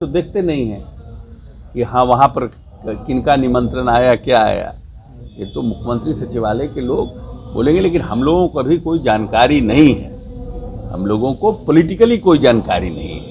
तो देखते नहीं हैं कि हाँ वहाँ पर किनका निमंत्रण आया, क्या आया। ये तो मुख्यमंत्री सचिवालय के लोग बोलेंगे, लेकिन हम लोगों को अभी कोई जानकारी नहीं है। हम लोगों को पॉलिटिकली कोई जानकारी नहीं है।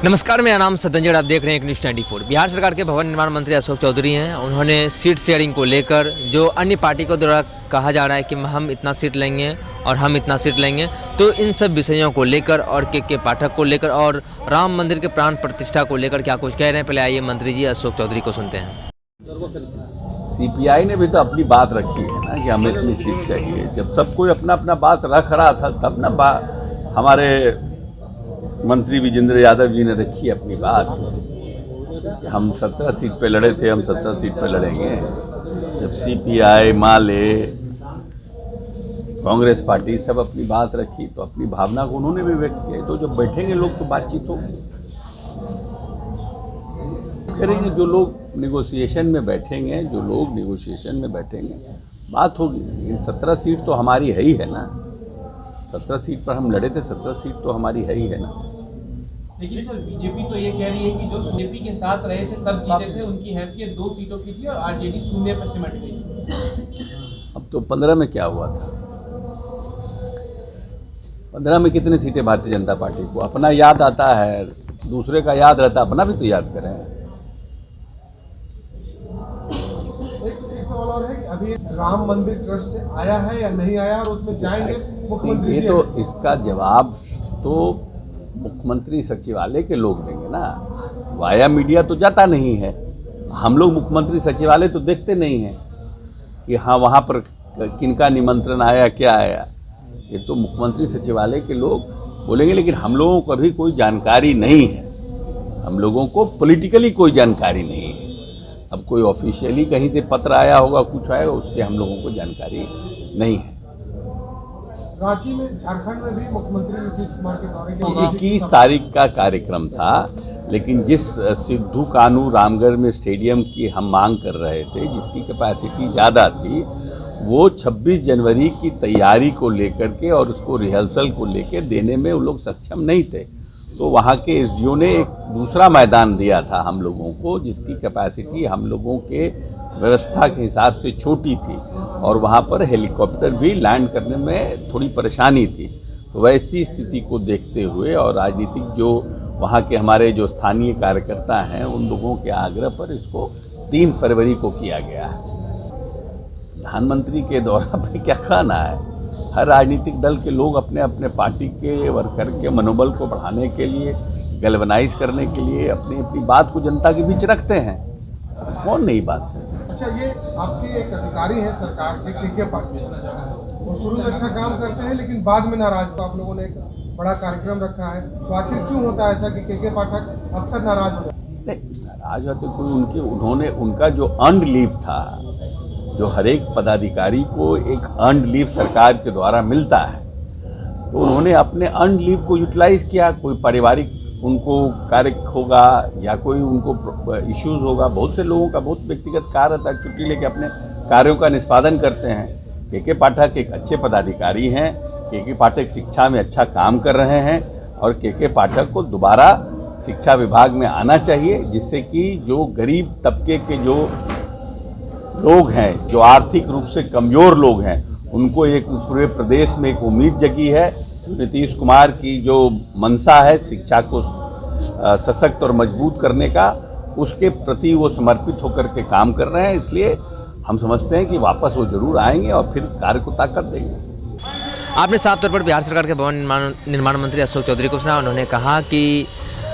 नमस्कार, मेरा नाम सतंजड़, आप देख रहे हैं एक न्यूज़ 94। बिहार सरकार के भवन निर्माण मंत्री अशोक चौधरी हैं। उन्होंने सीट शेयरिंग को लेकर जो अन्य पार्टी को द्वारा कहा जा रहा है कि हम इतना सीट लेंगे और हम इतना सीट लेंगे, तो इन सब विषयों को लेकर और के पाठक को लेकर और राम मंदिर के प्राण प्रतिष्ठा को लेकर क्या कुछ कह रहे हैं, पहले आइए मंत्री जी अशोक चौधरी को सुनते हैं। सीपीआई ने भी तो अपनी बात रखी है ना कि हमें इतनी सीट चाहिए। जब सब कोई अपना अपना बात रख रहा था तब ना हमारे मंत्री विजेंद्र यादव जी ने रखी अपनी बात। हम 17 सीट पे लड़े थे, हम 17 सीट पे लड़ेंगे। जब सीपीआई, माले, कांग्रेस पार्टी सब अपनी बात रखी तो अपनी भावना को उन्होंने भी व्यक्त किया। तो जब बैठेंगे लोग तो बातचीत होगी, करेंगे। जो लोग नेगोशिएशन में बैठेंगे, बात होगी। लेकिन 17 सीट तो हमारी है ही है ना। 17 सीट पर हम लड़े थे, 17 सीट तो हमारी है ही है ना। लेकिन सर, बीजेपी तो ये कह रही है कि जो बीजेपी के साथ रहे थे तब जीते थे, उनकी हैसियत 2 सीटों की थी और आरजेडी शून्य पर सिमट गई। अब तो 15 में क्या हुआ था? 15 में कितनी सीटें भारतीय जनता पार्टी को? अपना याद आता है, दूसरे का याद रहता, अपना भी तो याद करें। एक सवाल और है कि अभी राम मंदिर ट्रस्ट से आया है या नहीं आया और उसमें जाएंगे मुख्यमंत्री? ये तो इसका जवाब तो मुख्यमंत्री सचिवालय के लोग देंगे ना। वाया मीडिया तो जाता नहीं है। हम लोग मुख्यमंत्री सचिवालय तो देखते नहीं हैं कि हाँ वहाँ पर किनका निमंत्रण आया, क्या आया। ये तो मुख्यमंत्री सचिवालय के लोग बोलेंगे, लेकिन हम लोगों को अभी कोई जानकारी नहीं है। हम लोगों को पॉलिटिकली कोई जानकारी नहीं है। अब कोई ऑफिशियली कहीं से पत्र आया होगा, कुछ आएगा, उसके हम लोगों को जानकारी नहीं है। रांची में, झारखंड में भी मुख्यमंत्री नीतीश कुमार के दौरे के 21 तारीख का कार्यक्रम था, लेकिन जिस सिद्धू कानू रामगढ़ में स्टेडियम की हम मांग कर रहे थे, जिसकी कैपेसिटी ज़्यादा थी, वो 26 जनवरी की तैयारी को लेकर के और उसको रिहर्सल को लेकर देने में वो लोग सक्षम नहीं थे। तो वहाँ के एसडीओ ने एक दूसरा मैदान दिया था हम लोगों को, जिसकी कैपेसिटी हम लोगों के व्यवस्था के हिसाब से छोटी थी और वहाँ पर हेलीकॉप्टर भी लैंड करने में थोड़ी परेशानी थी। तो वैसी स्थिति को देखते हुए और राजनीतिक जो वहाँ के हमारे जो स्थानीय कार्यकर्ता हैं, उन लोगों के आग्रह पर इसको 3 फरवरी को किया गया है। प्रधानमंत्री के दौरा पे क्या कहना है? हर राजनीतिक दल के लोग अपने अपने पार्टी के वर्कर के मनोबल को बढ़ाने के लिए, गैल्वनाइज करने के लिए अपनी अपनी बात को जनता के बीच रखते हैं। कौन नई बात है? अच्छा, ये आपके एक अधिकारी हैं सरकार के पाटिल, वो शुरू में अच्छा काम करते हैं लेकिन बाद में नाराज। तो आप लोगों ने एक बड़ा कार्यक्रम रखा है, तो आखिर क्यों होता है ऐसा कि के पाठक अक्सर नाराज हो जाते हैं? नहीं, नाराज होते कोई उन्होंने उनका जो अर्न्ड लीव था, जो हर एक पदाधिकारी को एक अर्न्ड लीव सरकार के द्वारा मिलता है, तो उन्होंने अपने अर्न्ड लीव को यूटिलाइज किया। कोई पारिवारिक उनको कार्य होगा या कोई उनको इश्यूज होगा। बहुत से लोगों का बहुत व्यक्तिगत कार्य रहता है, छुट्टी लेके अपने कार्यों का निष्पादन करते हैं। के पाठक एक अच्छे पदाधिकारी हैं। के पाठक शिक्षा में अच्छा काम कर रहे हैं और के पाठक को दोबारा शिक्षा विभाग में आना चाहिए, जिससे कि जो गरीब तबके के जो लोग हैं, जो आर्थिक रूप से कमज़ोर लोग हैं, उनको एक पूरे प्रदेश में एक उम्मीद जगी है। नीतीश कुमार की जो मंशा है शिक्षा को सशक्त और मजबूत करने का, उसके प्रति वो समर्पित होकर के काम कर रहे हैं। इसलिए हम समझते हैं कि वापस वो जरूर आएंगे और फिर कार्य को ताकत देंगे। आपने साफ तौर पर बिहार सरकार के भवन निर्माण मंत्री अशोक चौधरी को सुना। उन्होंने कहा कि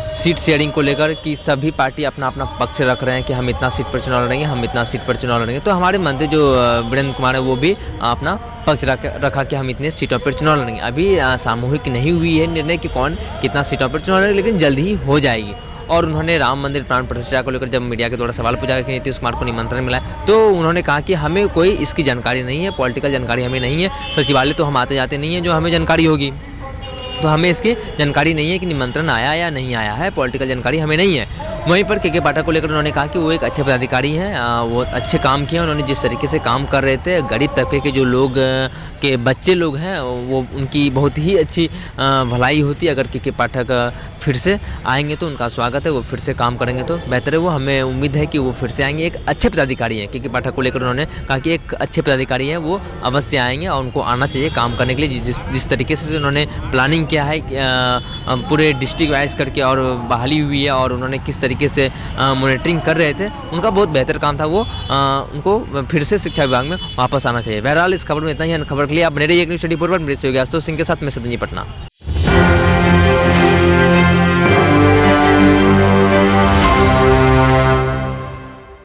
सीट शेयरिंग को लेकर कि सभी पार्टी अपना अपना पक्ष रख रहे हैं कि हम इतना सीट पर चुनाव लड़ेंगे, हम इतना सीट पर चुनाव लड़ेंगे। तो हमारे मंत्री जो वीरेंद्र कुमार है, वो भी अपना पक्ष रखा कि हम इतने सीटों पर चुनाव लड़ेंगे। अभी सामूहिक नहीं हुई है निर्णय कि कौन कितना सीटों पर चुनाव लड़ेगा, लेकिन जल्द ही हो जाएगी। और उन्होंने राम मंदिर प्राण प्रतिष्ठा को लेकर जब मीडिया के द्वारा सवाल पूछा कि नीतीश कुमार को निमंत्रण मिला है, तो उन्होंने कहा कि हमें कोई इसकी जानकारी नहीं है, पॉलिटिकल जानकारी हमें नहीं है। सचिवालय तो हम आते जाते नहीं है, जो हमें जानकारी होगी। तो हमें इसकी जानकारी नहीं है कि निमंत्रण आया या नहीं आया है, पॉलिटिकल जानकारी हमें नहीं है। वहीं पर के पाठक को लेकर उन्होंने कहा कि वो एक अच्छे पदाधिकारी हैं, वो अच्छे काम किए, उन्होंने जिस तरीके से काम कर रहे थे, गरीब तबके के जो लोग के बच्चे लोग हैं वो उनकी बहुत ही अच्छी भलाई होती। अगर के पाठक फिर से आएंगे तो उनका स्वागत है, वो फिर से काम करेंगे तो बेहतर है। वो हमें उम्मीद है कि वो फिर से आएंगे। एक अच्छे पदाधिकारी हैं के पाठक को लेकर उन्होंने कहा कि एक अच्छे पदाधिकारी हैं, वो अवश्य आएंगे और उनको आना चाहिए काम करने के लिए। जिस तरीके से उन्होंने प्लानिंग किया है पूरे डिस्ट्रिक्ट वाइज करके और बहाली हुई है और उन्होंने किस तरीके से मॉनिटरिंग कर रहे थे, उनका बहुत बेहतर काम था। वो उनको फिर से शिक्षा विभाग में वापस आना चाहिए। बहरहाल इस खबर में इतना ही। खबर के लिए आप बने रहिए एक न्यूज़ 24 पर। मेरे सहयोगी आशुतोष सिंह के साथ मैं सदनी पटना।